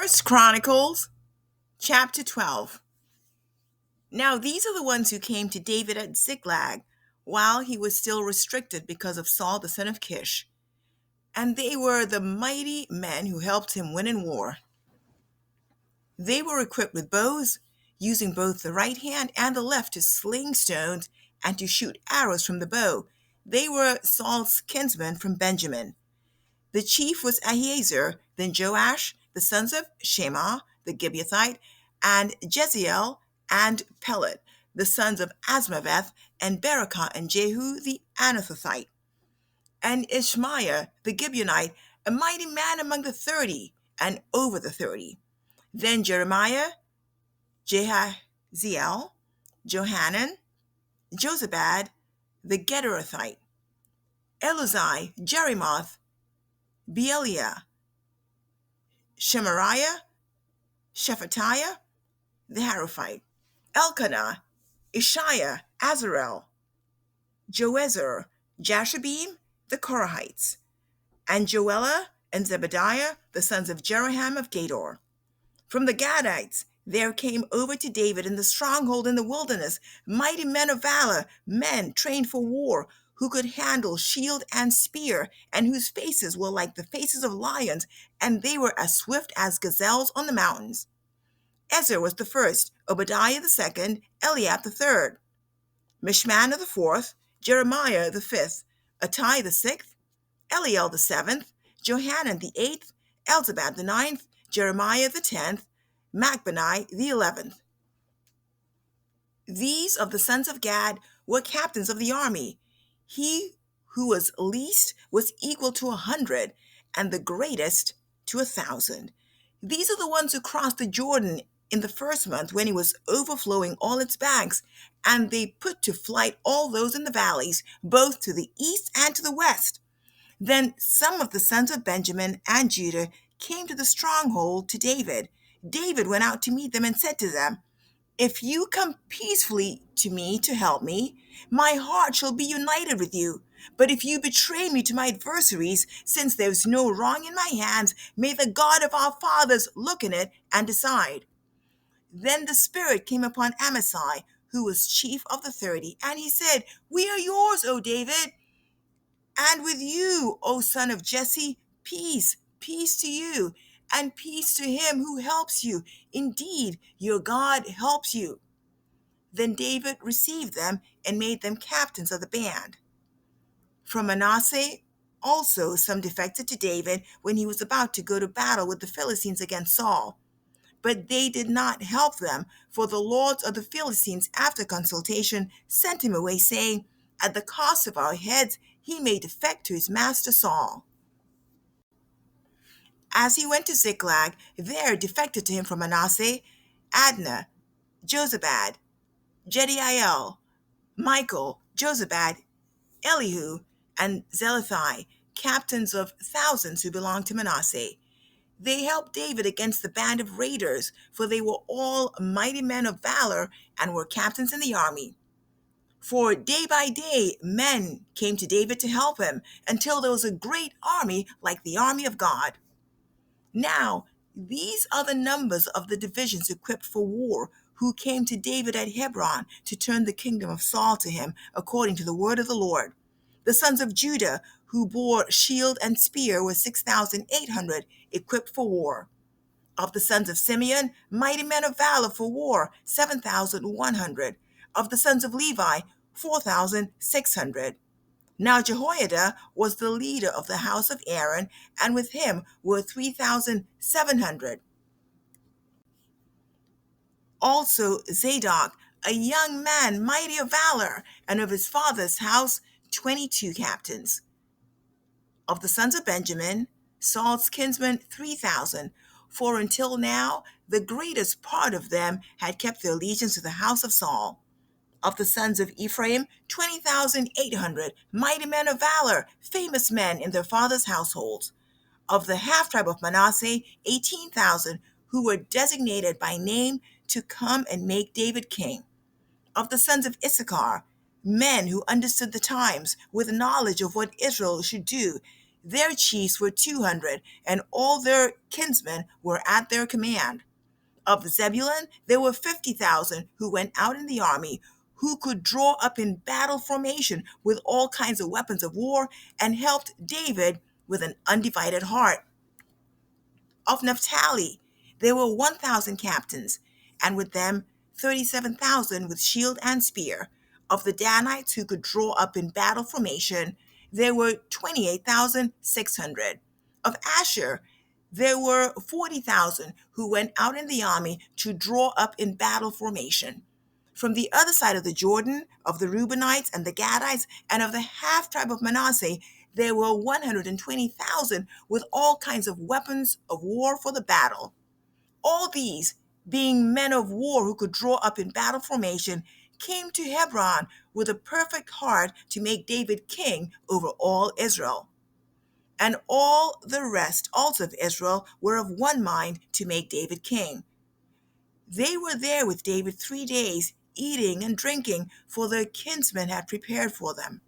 First Chronicles chapter 12. Now these are the ones who came to David at Ziklag while he was still restricted because of Saul the son of Kish. And they were the mighty men who helped him win in war. They were equipped with bows, using both the right hand and the left to sling stones and to shoot arrows from the bow. They were Saul's kinsmen from Benjamin. The chief was Ahiezer, then Joash, the sons of Shema, the Gibeathite, and Jeziel and Pelet, the sons of Asmaveth, and Berekah and Jehu the Anathothite, and Ishmaiah the Gibeonite, a mighty man among the 30 and over the 30. Then Jeremiah, Jehaziel, Johanan, Josabad the Gederathite, Eluzai, Jerimoth, Beeliah, Shemariah, Shephatiah the Haruphite, Elkanah, Ishiah, Azarel, Joezer, Jashabim, the Korahites, and Joelah and Zebediah, the sons of Jeroham of Gedor. From the Gadites there came over to David in the stronghold in the wilderness mighty men of valor, men trained for war, who could handle shield and spear, and whose faces were like the faces of lions, and they were as swift as gazelles on the mountains. Ezer was the first, Obadiah the second, Eliab the third, Mishman the fourth, Jeremiah the fifth, Attai the sixth, Eliel the seventh, Johanan the eighth, Elzabad the ninth, Jeremiah the 10th, Machbani the 11th. These of the sons of Gad were captains of the army. He who was least was equal to 100, and the greatest to 1,000. These are the ones who crossed the Jordan in the first month when it was overflowing all its banks, and they put to flight all those in the valleys, both to the east and to the west. Then some of the sons of Benjamin and Judah came to the stronghold to David. David went out to meet them and said to them, "If you come peacefully to me to help me, my heart shall be united with you. But if you betray me to my adversaries, since there is no wrong in my hands, may the God of our fathers look in it and decide." Then the Spirit came upon Amasai, who was chief of the 30, and he said, "We are yours, O David, and with you, O son of Jesse, peace, peace to you, and peace to him who helps you. Indeed, your God helps you." Then David received them and made them captains of the band. From Manasseh also some defected to David when he was about to go to battle with the Philistines against Saul. But they did not help them, for the lords of the Philistines, after consultation, sent him away, saying, "At the cost of our heads he may defect to his master Saul." As he went to Ziklag, there defected to him from Manasseh Adnah, Jozabad, Jediael, Michael, Jozabad, Elihu, and Zelathai, captains of thousands who belonged to Manasseh. They helped David against the band of raiders, for they were all mighty men of valor and were captains in the army. For day by day men came to David to help him, until there was a great army like the army of God. Now, these are the numbers of the divisions equipped for war, who came to David at Hebron to turn the kingdom of Saul to him, according to the word of the Lord. The sons of Judah, who bore shield and spear, were 6,800, equipped for war. Of the sons of Simeon, mighty men of valor for war, 7,100. Of the sons of Levi, 4,600. Now Jehoiada was the leader of the house of Aaron, and with him were 3,700. Also Zadok, a young man mighty of valor, and of his father's house 22 captains. Of the sons of Benjamin, Saul's kinsmen 3,000, for until now the greatest part of them had kept their allegiance to the house of Saul. Of the sons of Ephraim, 20,800, mighty men of valor, famous men in their fathers' households. Of the half tribe of Manasseh, 18,000, who were designated by name to come and make David king. Of the sons of Issachar, men who understood the times with knowledge of what Israel should do. Their chiefs were 200, and all their kinsmen were at their command. Of Zebulun, there were 50,000 who went out in the army, who could draw up in battle formation with all kinds of weapons of war, and helped David with an undivided heart. Of Naphtali, there were 1,000 captains, and with them 37,000 with shield and spear. Of the Danites who could draw up in battle formation, there were 28,600. Of Asher, there were 40,000 who went out in the army to draw up in battle formation. From the other side of the Jordan, of the Reubenites and the Gadites, and of the half tribe of Manasseh, there were 120,000 with all kinds of weapons of war for the battle. All these, being men of war who could draw up in battle formation, came to Hebron with a perfect heart to make David king over all Israel. And all the rest also of Israel were of one mind to make David king. They were there with David 3 days, eating and drinking, for their kinsmen had prepared for them.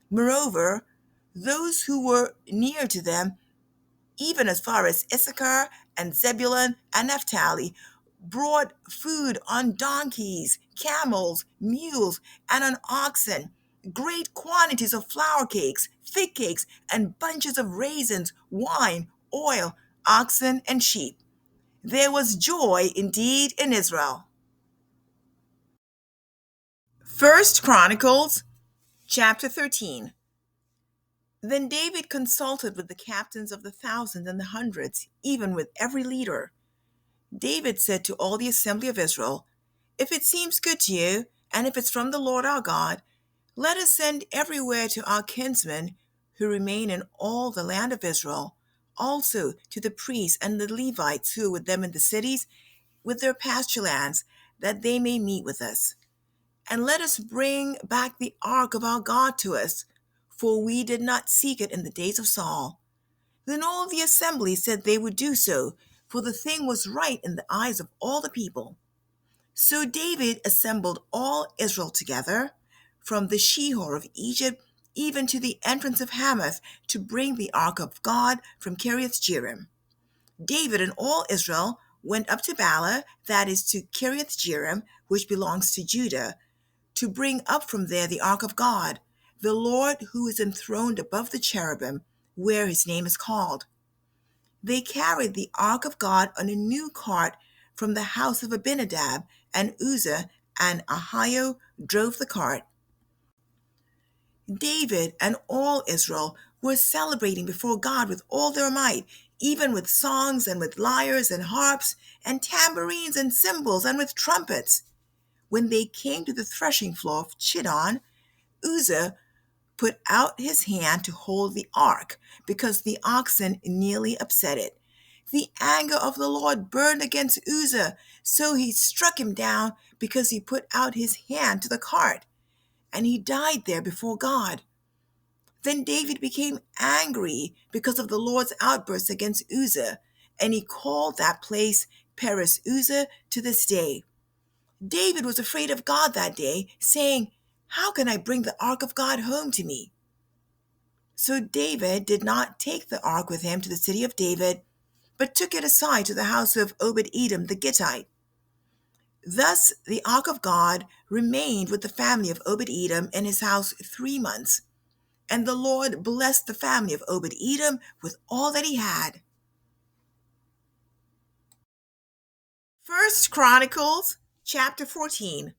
Moreover, those who were near to them, even as far as Issachar and Zebulun and Naphtali, brought food on donkeys, camels, mules, and on oxen, great quantities of flour cakes, fig cakes, and bunches of raisins, wine, oil, oxen, and sheep. There was joy indeed in Israel. First Chronicles chapter 13. Then David consulted with the captains of the thousands and the hundreds, even with every leader. David said to all the assembly of Israel, "If it seems good to you, and if it's from the Lord our God, let us send everywhere to our kinsmen who remain in all the land of Israel, also to the priests and the Levites who are with them in the cities, with their pasture lands, that they may meet with us. And let us bring back the ark of our God to us, for we did not seek it in the days of Saul." Then all the assembly said they would do so, for the thing was right in the eyes of all the people. So David assembled all Israel together, from the Shihor of Egypt even to the entrance of Hamath, to bring the ark of God from Kiriath Jearim. David and all Israel went up to Bala, that is to Kiriath Jearim, which belongs to Judah, to bring up from there the ark of God, the Lord who is enthroned above the cherubim, where his name is called. They carried the ark of God on a new cart from the house of Abinadab, and Uzzah and Ahio drove the cart. David and all Israel were celebrating before God with all their might, even with songs and with lyres and harps and tambourines and cymbals and with trumpets. When they came to the threshing floor of Chidon, Uzzah put out his hand to hold the ark, because the oxen nearly upset it. The anger of the Lord burned against Uzzah, so he struck him down because he put out his hand to the cart, and he died there before God. Then David became angry because of the Lord's outburst against Uzzah, and he called that place Perez Uzzah to this day. David was afraid of God that day, saying, "How can I bring the ark of God home to me?" So David did not take the ark with him to the city of David, but took it aside to the house of Obed-Edom the Gittite. Thus the ark of God remained with the family of Obed-Edom in his house 3 months, and the Lord blessed the family of Obed-Edom with all that he had. First Chronicles chapter 14.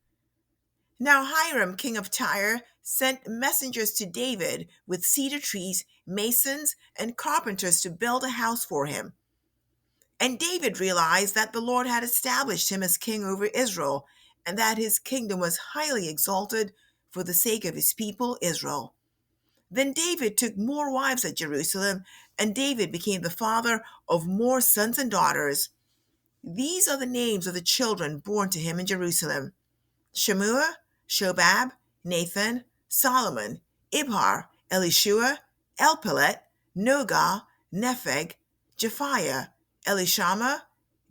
Now Hiram, king of Tyre, sent messengers to David with cedar trees, masons, and carpenters to build a house for him. And David realized that the Lord had established him as king over Israel, and that his kingdom was highly exalted for the sake of his people Israel. Then David took more wives at Jerusalem, and David became the father of more sons and daughters. These are the names of the children born to him in Jerusalem: Shemua, Shobab, Nathan, Solomon, Ibhar, Elishua, Elpelet, Nogah, Nepheg, Japhiah, Elishama,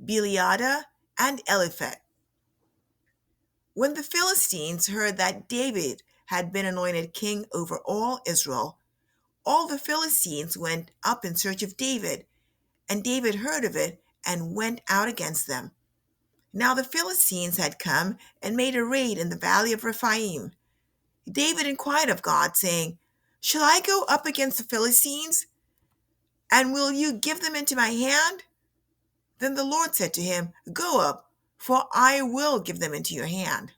Beliada, and Eliphet. When the Philistines heard that David had been anointed king over all Israel, all the Philistines went up in search of David, and David heard of it and went out against them. Now the Philistines had come and made a raid in the valley of Rephaim. David inquired of God, saying, "Shall I go up against the Philistines? And will you give them into my hand?" Then the Lord said to him, "Go up, for I will give them into your hand."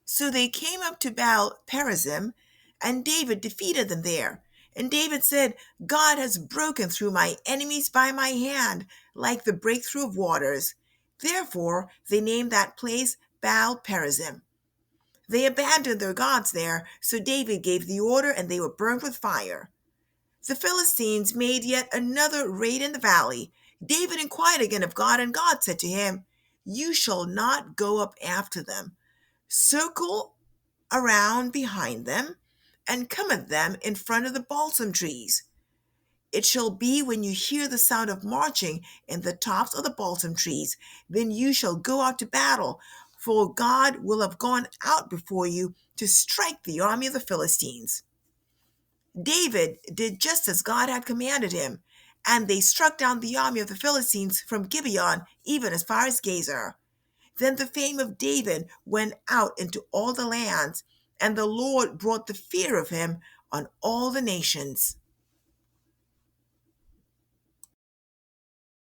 So they came up to Baal Perazim, and David defeated them there. And David said, "God has broken through my enemies by my hand, like the breakthrough of waters." Therefore they named that place Baal Perazim. They abandoned their gods there, so David gave the order, and they were burned with fire. The Philistines made yet another raid in the valley. David inquired again of God, and God said to him, "You shall not go up after them. Circle around behind them, and come at them in front of the balsam trees. It shall be when you hear the sound of marching in the tops of the balsam trees, then you shall go out to battle, for God will have gone out before you to strike the army of the Philistines." David did just as God had commanded him, and they struck down the army of the Philistines from Gibeon even as far as Gezer. Then the fame of David went out into all the lands, and the Lord brought the fear of him on all the nations.